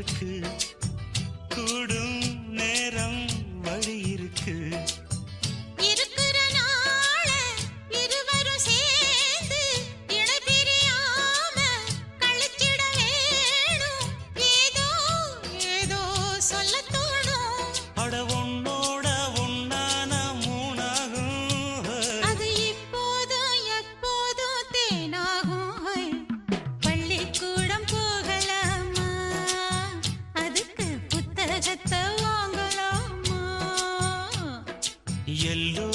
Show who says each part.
Speaker 1: இருக்கு கூடும் நேரம் வழி இருக்கு
Speaker 2: இருக்கிற நாள இருவரும் சேர்ந்து இணை பிரியாம கழிச்சிட வேணும் ஏதோ ஏதோ சொல்ல தோணும்
Speaker 1: அட உன்னோட உன்னான மூணாகும்
Speaker 2: அது இப்போதும் எப்போதும் தேனாகும் பள்ளிக்கூடம் போகலாமா அதுக்கு புத்தகத்தை வாங்கலாமா
Speaker 1: எல்லோ